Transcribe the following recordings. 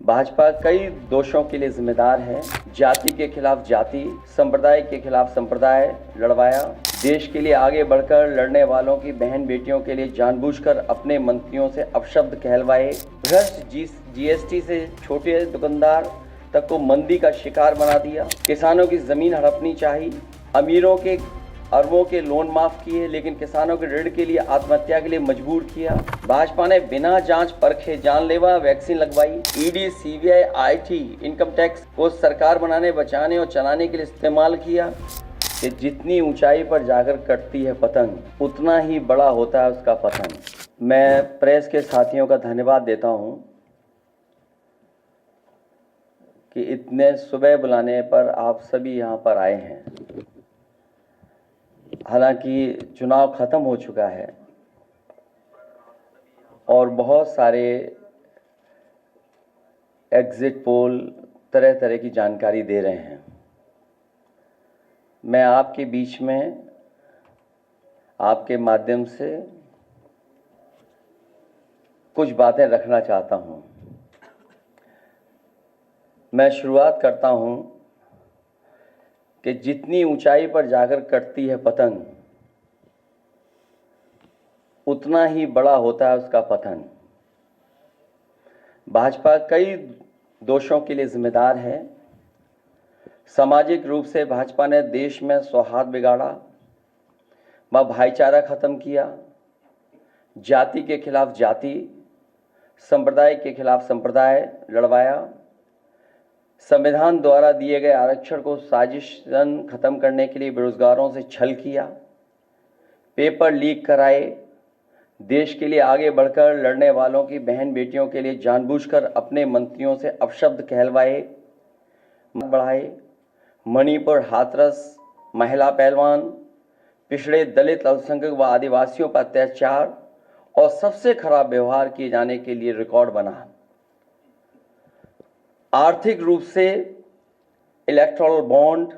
भाजपा कई दोषों के लिए जिम्मेदार है। जाति के खिलाफ जाति, संप्रदाय के खिलाफ संप्रदाय लड़वाया, देश के लिए आगे बढ़कर लड़ने वालों की बहन बेटियों के लिए जानबूझकर अपने मंत्रियों से अपशब्द कहलवाए, भ्रष्ट जीएसटी से छोटे दुकानदार तक को मंदी का शिकार बना दिया, किसानों की जमीन हड़पनी चाहिए, अमीरों के अरबों के लोन माफ किए लेकिन किसानों के ऋण के लिए आत्महत्या के लिए मजबूर किया। भाजपा ने बिना जांच परखे जानलेवा वैक्सीन लगवाई। ED, CBI, IT, income tax को सरकार बनाने, बचाने और चलाने के लिए इस्तेमाल किया कि जितनी ऊंचाई पर जाकर कटती है पतंग, उतना ही बड़ा होता है उसका पतन। मैं प्रेस के साथियों का धन्यवाद देता हूं कि इतने सुबह बुलाने पर आप सभी यहां पर आए हैं। हालांकि चुनाव खत्म हो चुका है और बहुत सारे एग्जिट पोल तरह तरह की जानकारी दे रहे हैं। मैं आपके बीच में आपके माध्यम से कुछ बातें रखना चाहता हूं। मैं शुरुआत करता हूं कि जितनी ऊंचाई पर जाकर कटती है पतंग, उतना ही बड़ा होता है उसका पतन। भाजपा कई दोषों के लिए जिम्मेदार है। सामाजिक रूप से भाजपा ने देश में सौहार्द बिगाड़ा, भाईचारा खत्म किया, जाति के खिलाफ जाति, संप्रदाय के खिलाफ संप्रदाय लड़वाया, संविधान द्वारा दिए गए आरक्षण को साजिशन खत्म करने के लिए बेरोजगारों से छल किया, पेपर लीक कराए, देश के लिए आगे बढ़कर लड़ने वालों की बहन बेटियों के लिए जानबूझकर अपने मंत्रियों से अपशब्द कहलवाए, बढ़ाए, मणिपुर हाथरस महिला पहलवान, पिछड़े दलित, अल्पसंख्यक व आदिवासियों पर अत्याचार और सबसे खराब व्यवहार किए जाने के लिए रिकॉर्ड बना। आर्थिक रूप से इलेक्टोरल बॉन्ड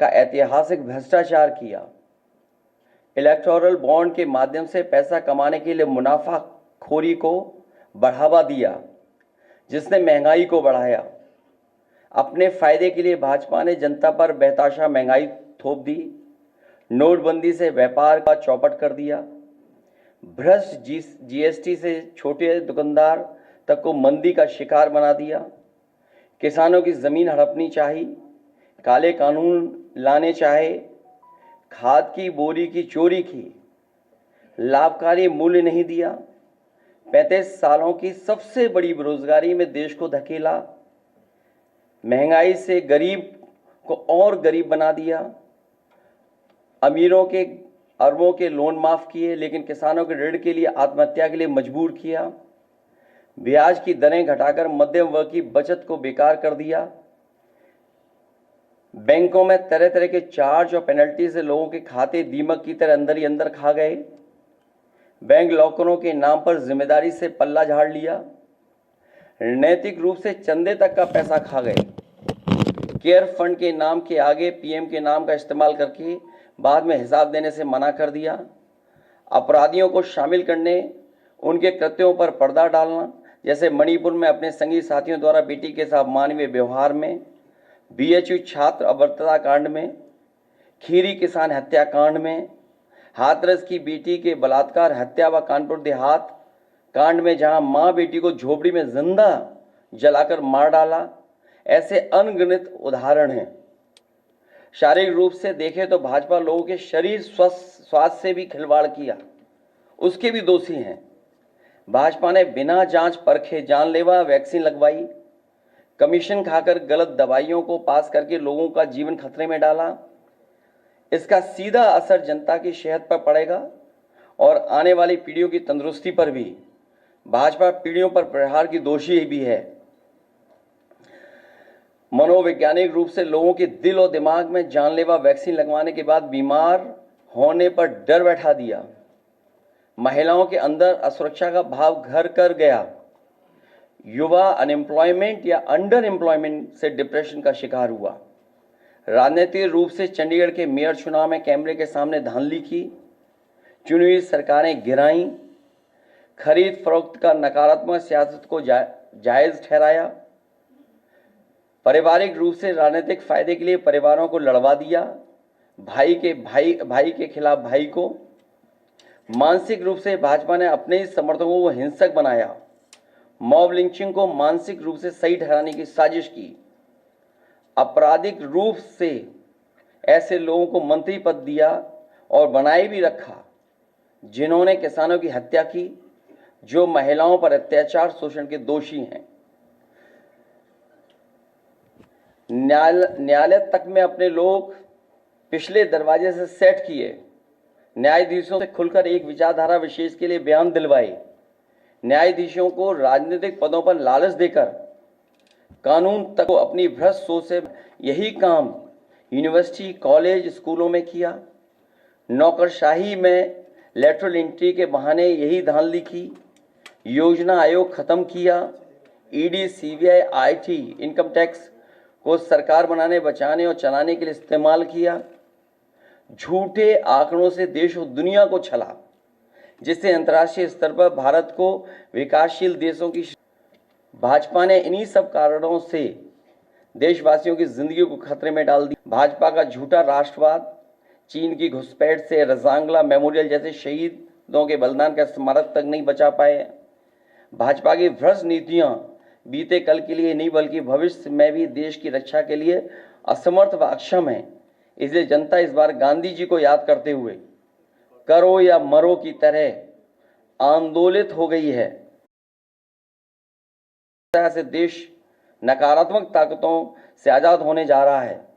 का ऐतिहासिक भ्रष्टाचार किया। इलेक्टोरल बॉन्ड के माध्यम से पैसा कमाने के लिए मुनाफाखोरी को बढ़ावा दिया, जिसने महंगाई को बढ़ाया। अपने फायदे के लिए भाजपा ने जनता पर बेतहाशा महंगाई थोप दी, नोटबंदी से व्यापार का चौपट कर दिया, भ्रष्ट जीएसटी से छोटे दुकानदार तक को मंदी का शिकार बना दिया, किसानों की जमीन हड़पनी चाहिए, काले कानून लाने चाहे, खाद की बोरी की चोरी की, लाभकारी मूल्य नहीं दिया, 35 सालों की सबसे बड़ी बेरोजगारी में देश को धकेला, महंगाई से गरीब को और गरीब बना दिया, अमीरों के अरबों के लोन माफ किए लेकिन किसानों के ऋण के लिए आत्महत्या के लिए मजबूर किया, ब्याज की दरें घटाकर मध्यम वर्ग की बचत को बेकार कर दिया, बैंकों में तरह तरह के चार्ज और पेनल्टी से लोगों के खाते दीमक की तरह अंदर ही अंदर खा गए, बैंक लॉकरों के नाम पर जिम्मेदारी से पल्ला झाड़ लिया, नैतिक रूप से चंदे तक का पैसा खा गए, केयर फंड के नाम के आगे पीएम के नाम का इस्तेमाल करके बाद में हिसाब देने से मना कर दिया, अपराधियों को शामिल करने, उनके कृत्यों पर पर्दा डालना, जैसे मणिपुर में अपने संगी साथियों द्वारा बेटी के साथ मानवीय व्यवहार में, बीएचयू छात्र अभद्रता कांड में, खीरी किसान हत्याकांड में, हाथरस की बेटी के बलात्कार हत्या व कानपुर देहात कांड में जहां मां बेटी को झोपड़ी में जिंदा जलाकर मार डाला। ऐसे अनगिनत उदाहरण हैं। शारीरिक रूप से देखें तो भाजपा लोगों के शरीर स्वास्थ्य से भी खिलवाड़ किया, उसके भी दोषी हैं। भाजपा ने बिना जांच परखे जानलेवा वैक्सीन लगवाई, कमीशन खाकर गलत दवाइयों को पास करके लोगों का जीवन खतरे में डाला। इसका सीधा असर जनता की सेहत पर पड़ेगा और आने वाली पीढ़ियों की तंदुरुस्ती पर भी। भाजपा पीढ़ियों पर प्रहार की दोषी भी है। मनोवैज्ञानिक रूप से लोगों के दिल और दिमाग में जानलेवा वैक्सीन लगवाने के बाद बीमार होने पर डर बैठा दिया, महिलाओं के अंदर असुरक्षा का भाव घर कर गया, युवा अनएम्प्लॉयमेंट या अंडर एम्प्लॉयमेंट से डिप्रेशन का शिकार हुआ। राजनीतिक रूप से चंडीगढ़ के मेयर चुनाव में कैमरे के सामने धांधली की, चुनी हुई सरकारें गिराईं, खरीद फरोख्त का नकारात्मक सियासत को जायज ठहराया। पारिवारिक रूप से राजनीतिक फायदे के लिए परिवारों को लड़वा दिया। भाई के खिलाफ भाई को। मानसिक रूप से भाजपा ने अपने ही समर्थकों को हिंसक बनाया। मॉब लिंचिंग को मानसिक रूप से सही ठहराने की साजिश की। आपराधिक रूप से ऐसे लोगों को मंत्री पद दिया और बनाए भी रखा जिन्होंने किसानों की हत्या की, जो महिलाओं पर अत्याचार शोषण के दोषी हैं। न्यायालय तक में अपने लोग पिछले दरवाजे से सेट किए। न्यायाधीशों से खुलकर एक विचारधारा विशेष के लिए बयान दिलवाए। न्यायाधीशों को राजनीतिक पदों पर लालच देकर कानून तक को अपनी भ्रष्ट सोच से यही काम यूनिवर्सिटी, कॉलेज, स्कूलों में किया। नौकरशाही में लेटरल एंट्री के बहाने यही धांधली की। योजना आयोग खत्म किया। ED, CBI, IT, income tax को सरकार बनाने, बचाने और चलाने के लिए इस्तेमाल किया। झूठे आंकड़ों से देश और दुनिया को छला, जिससे अंतर्राष्ट्रीय स्तर पर भारत को विकासशील देशों की। भाजपा ने इन्हीं सब कारणों से देशवासियों की जिंदगी को खतरे में डाल दिया। भाजपा का झूठा राष्ट्रवाद, चीन की घुसपैठ से रजांगला मेमोरियल जैसे शहीदों के बलिदान का स्मारक तक नहीं बचा पाए। भाजपा की भ्रष्ट नीतियां बीते कल के लिए नहीं बल्कि भविष्य में भी देश की रक्षा के लिए असमर्थ व अक्षम है। इसलिए जनता इस बार गांधी जी को याद करते हुए करो या मरो की तरह आंदोलित हो गई है। से देश नकारात्मक ताकतों से आजाद होने जा रहा है।